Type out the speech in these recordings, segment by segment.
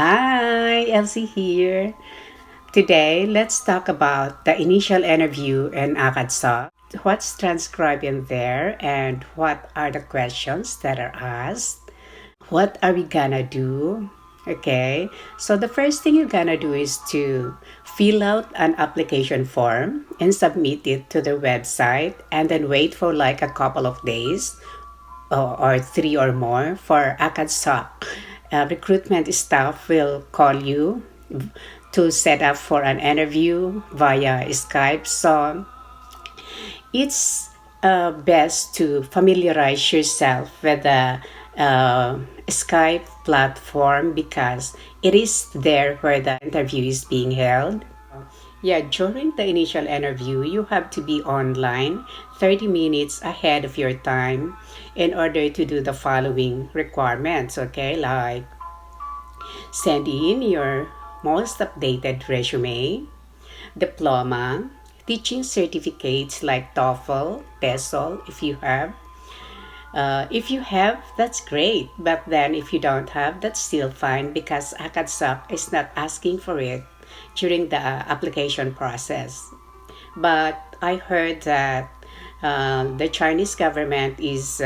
Hi, Elsie here. Today, let's talk about the initial interview in Acadsoc. What's transcribed in there and what are the questions that are asked? What are we gonna do? Okay, so the first thing you're gonna do is to fill out an application form and submit it to the website and then wait for like a couple of days or three or more for Acadsoc. Recruitment staff will call you to set up for an interview via Skype. So it's best to familiarize yourself with the Skype platform because it is there where the interview is being held. Yeah, during the initial interview, you have to be online 30 minutes ahead of your time in order to do the following requirements, okay? Like send in your most updated resume, diploma, teaching certificates like TEFL, Tesol, if you have, that's great. But then if you don't have, that's still fine because Acadsoc is not asking for it during the application process. But I heard that the Chinese government is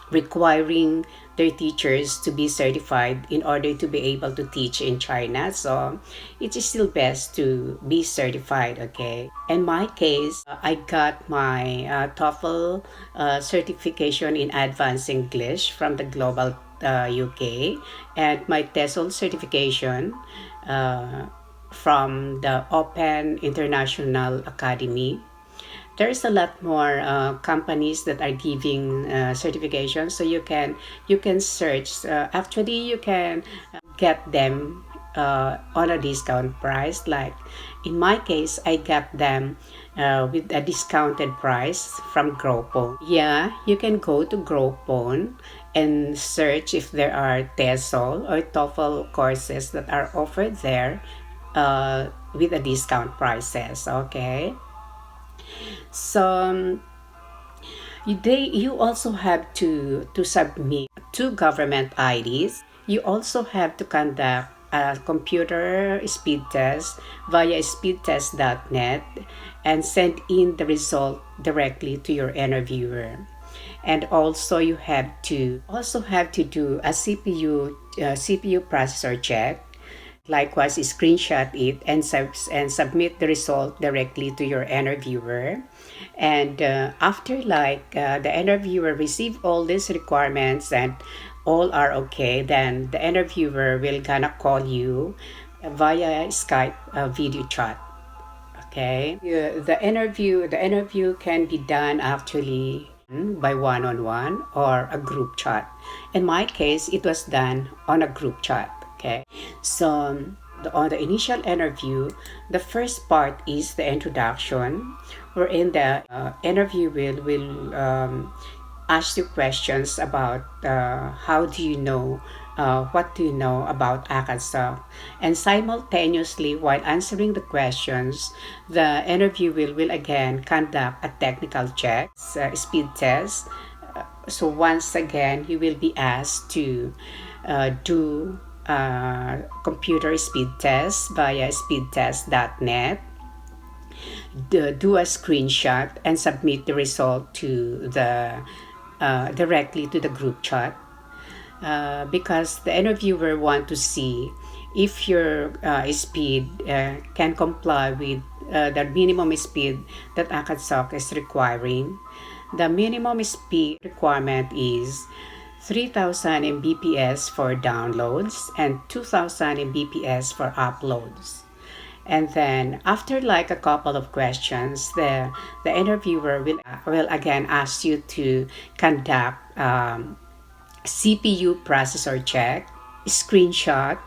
requiring their teachers to be certified in order to be able to teach in China. So it is still best to be certified, okay? In my case, I got my TOEFL certification in advanced English from the Global UK and my Tesol certification from the Open International Academy. There's a lot more companies that are giving certifications, so you can search. Actually, you can get them on a discount price. Like in my case, I got them with a discounted price from Groupon. Yeah, you can go to Groupon and search if there are TESOL or TOEFL courses that are offered there with a discount prices. Okay. So you also have to submit two government IDs. You also have to conduct a computer speed test via speedtest.net and send in the result directly to your interviewer. And also you have to do a CPU processor check. Likewise, screenshot it and submit the result directly to your interviewer. And after the interviewer receive all these requirements and all are okay, then the interviewer will gonna call you via Skype video chat. Okay. Yeah, the interview can be done actually by one-on-one or a group chat. In my case, it was done on a group chat. Okay, so on the initial interview, the first part is the introduction, wherein the interview will ask you questions about how do you know, what do you know about Acadsoc, and simultaneously while answering the questions, the interview will again conduct a technical check, speed test. So once again, you will be asked to do computer speed test via speedtest.net, do a screenshot and submit the result to the directly to the group chat because the interviewer want to see if your speed can comply with the minimum speed that Acadsoc is requiring. The minimum speed requirement is 3000 Mbps for downloads and 2000 Mbps for uploads. And then after like a couple of questions, the interviewer will again ask you to conduct CPU processor check, screenshot,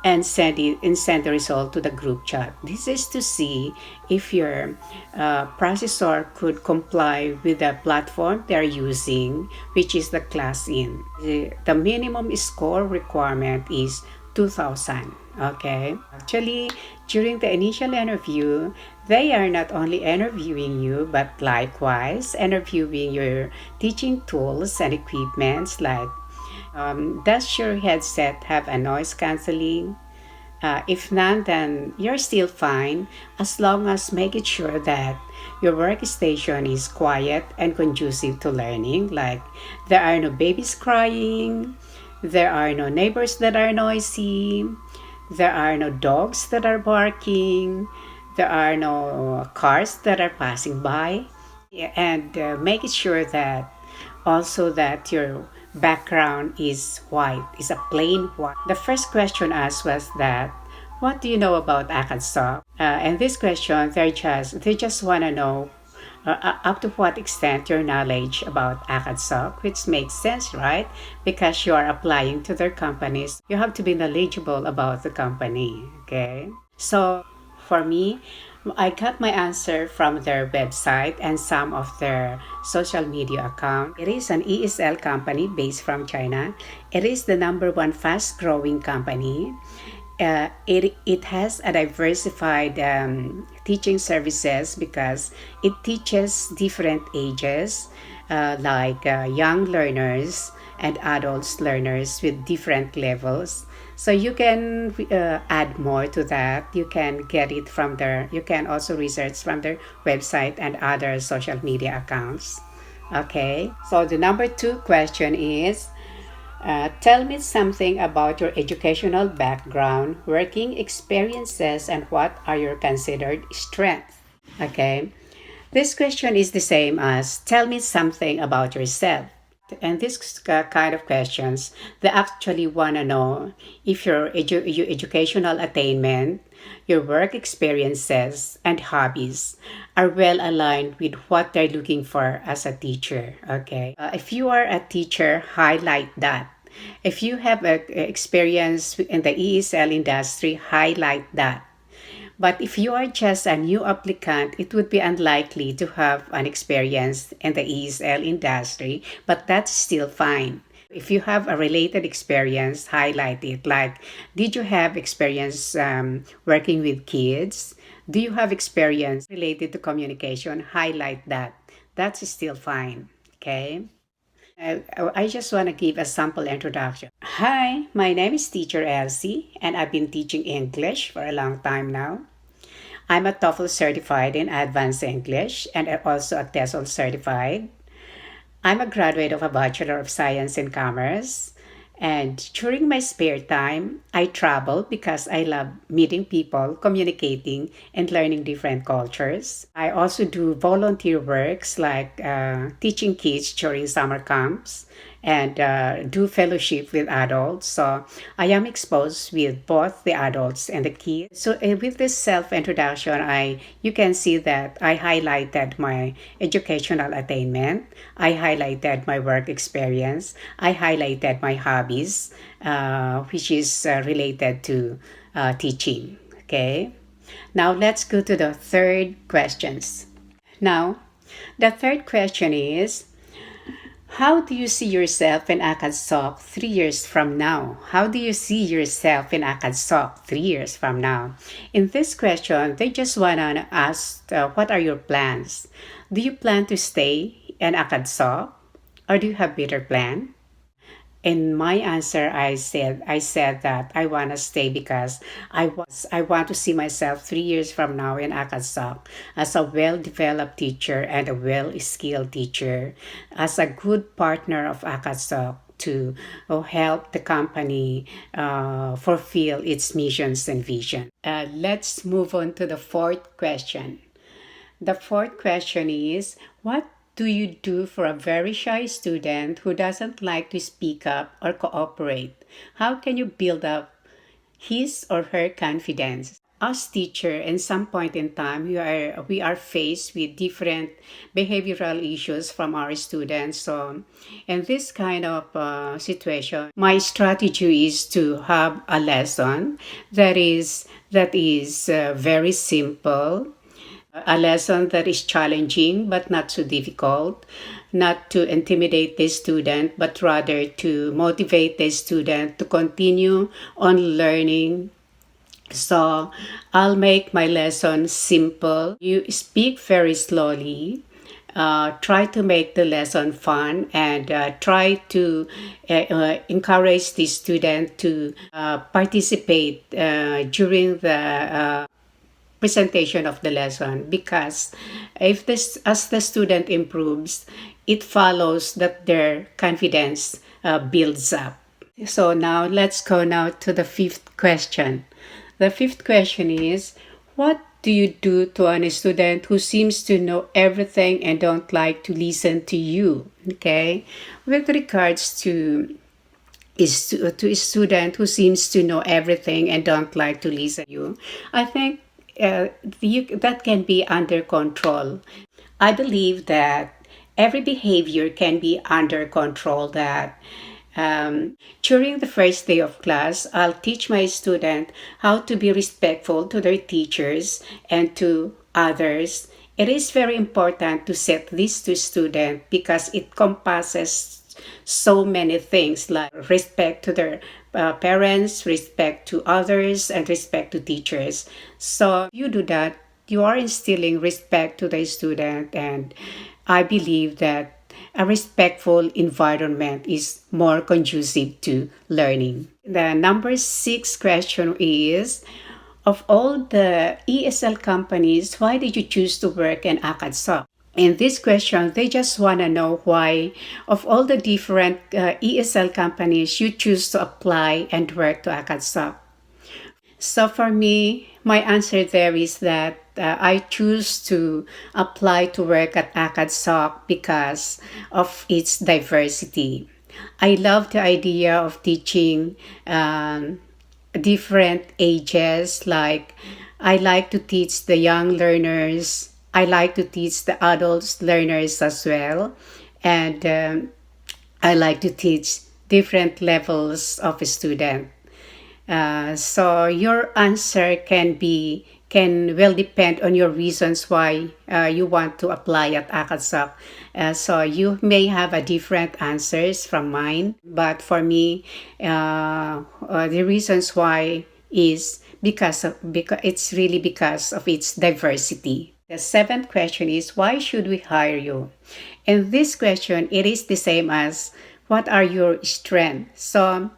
and send the result to the group chat. This is to see if your processor could comply with the platform they're using, which is the class in. The minimum score requirement is 2000. Okay, actually during the initial interview, they are not only interviewing you but likewise interviewing your teaching tools and equipments like Does your headset have a noise canceling? If none, then you're still fine as long as making sure that your workstation is quiet and conducive to learning. Like there are no babies crying, there are no neighbors that are noisy, there are no dogs that are barking, there are no cars that are passing by. Yeah, and making sure that also that your background is white, is a plain white. The first question asked was that, what do you know about Acadsoc? And this question, they just want to know up to what extent your knowledge about Acadsoc, which makes sense, right? Because you are applying to their companies, you have to be knowledgeable about the company, okay? So for me, I got my answer from their website and some of their social media account. It is an ESL company based from China. It is the number one fast growing company. It has a diversified teaching services because it teaches different ages, like young learners and adults learners with different levels. So you can add more to that. You can get it from their, you can also research from their website and other social media accounts. Okay, so the number two question is, tell me something about your educational background, working experiences, and what are your considered strengths. Okay, this question is the same as tell me something about yourself. And this kind of questions, they actually want to know if your educational attainment, your work experiences, and hobbies are well aligned with what they're looking for as a teacher. Okay. If you are a teacher, highlight that. If you have experience in the ESL industry, highlight that. But if you are just a new applicant, it would be unlikely to have an experience in the ESL industry, but that's still fine. If you have a related experience, highlight it. Like, did you have experience working with kids? Do you have experience related to communication? Highlight that. That's still fine. Okay. I just want to give a sample introduction. Hi, my name is Teacher Elsie, and I've been teaching English for a long time now. I'm a TEFL certified in Advanced English and also a Tesol certified. I'm a graduate of a Bachelor of Science in Commerce. And during my spare time, I travel because I love meeting people, communicating, and learning different cultures. I also do volunteer works like teaching kids during summer camps and do fellowship with adults. So I am exposed with both the adults and the kids. So with this self-introduction, you can see that I highlighted my educational attainment. I highlighted my work experience. I highlighted my hobbies, which is related to teaching. Okay. Now let's go to the third questions. Now, the third question is, how do you see yourself in Acadsoc 3 years from now? How do you see yourself in Acadsoc 3 years from now? In this question, they just want to ask, what are your plans? Do you plan to stay in Acadsoc, or do you have better plan? In my answer, I said that I want to stay because I want to see myself 3 years from now in Acadsoc as a well-developed teacher and a well-skilled teacher, as a good partner of Acadsoc to help the company fulfill its missions and vision. Let's move on to the fourth question. The fourth question is, what do you do for a very shy student who doesn't like to speak up or cooperate? How can you build up his or her confidence? As teacher, in some point in time, we are faced with different behavioral issues from our students. So, in this kind of situation, my strategy is to have a lesson that is very simple, a lesson that is challenging but not so difficult, not to intimidate the student, but rather to motivate the student to continue on learning. So I'll make my lesson simple. You speak very slowly try to make the lesson fun, and try to encourage the student to participate during the presentation of the lesson, because if this as the student improves, it follows that their confidence builds up. So now let's go now to the fifth question. The fifth question is, what do you do to a student who seems to know everything and don't like to listen to you? Okay, with regards to a student who seems to know everything and don't like to listen to you, I think that can be under control. I believe that every behavior can be under control. That during the first day of class, I'll teach my student how to be respectful to their teachers and to others. It is very important to set this to students because it compasses so many things, like respect to their parents, respect to others, and respect to teachers. So if you do that, you are instilling respect to the student, and I believe that a respectful environment is more conducive to learning. The number 6 question is, of all the ESL companies, why did you choose to work in Acadsoc? In this question, they just want to know why, of all the different ESL companies, you choose to apply and work to Acadsoc. So for me, my answer there is that I choose to apply to work at Acadsoc because of its diversity. I love the idea of teaching different ages. Like, I like to teach the young learners. I like to teach the adults learners as well. And I like to teach different levels of a student. So your answer can well depend on your reasons why you want to apply at Acadsoc. So you may have a different answers from mine, but for me, the reasons why is because it's really because of its diversity. The seventh question is, why should we hire you? In this question, it is the same as, what are your strengths? So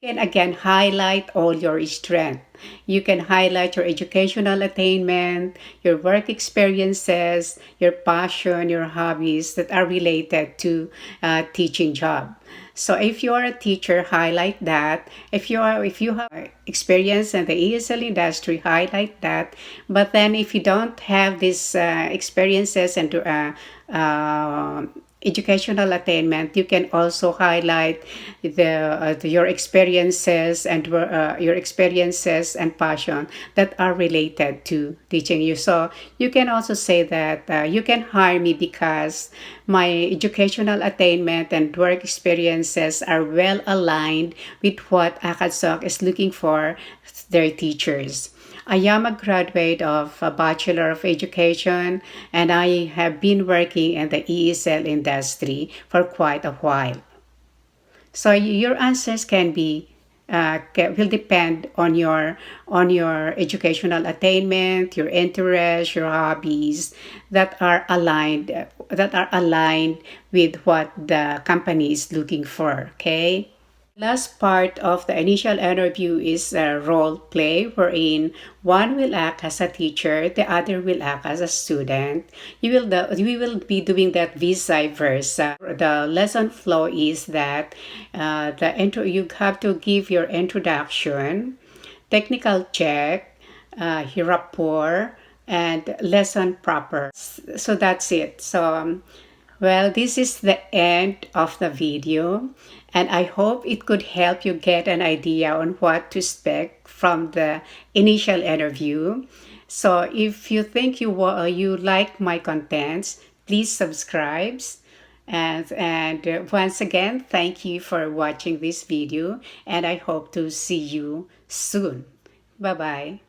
you can again highlight all your strengths. You can highlight your educational attainment, your work experiences, your passion, your hobbies that are related to teaching job. So if you are a teacher, highlight that. If you have experience in the ESL industry, highlight that. But then if you don't have these experiences and educational attainment, you can also highlight your experiences and passion that are related to teaching you. So you can also say that you can hire me because my educational attainment and work experiences are well aligned with what Acadsoc is looking for their teachers. I am a graduate of a Bachelor of Education, and I have been working in the ESL industry for quite a while. So your answers will depend on your educational attainment, your interests, your hobbies that are aligned with what the company is looking for. Okay. Last part of the initial interview is a role play, wherein one will act as a teacher, the other will act as a student. We will be doing that vice versa. The lesson flow is that you have to give your introduction, technical check, rapport, and lesson proper. So that's it. So well, this is the end of the video, and I hope it could help you get an idea on what to expect from the initial interview. So if you think you like my contents, please subscribe. And once again, thank you for watching this video, and I hope to see you soon. Bye-bye.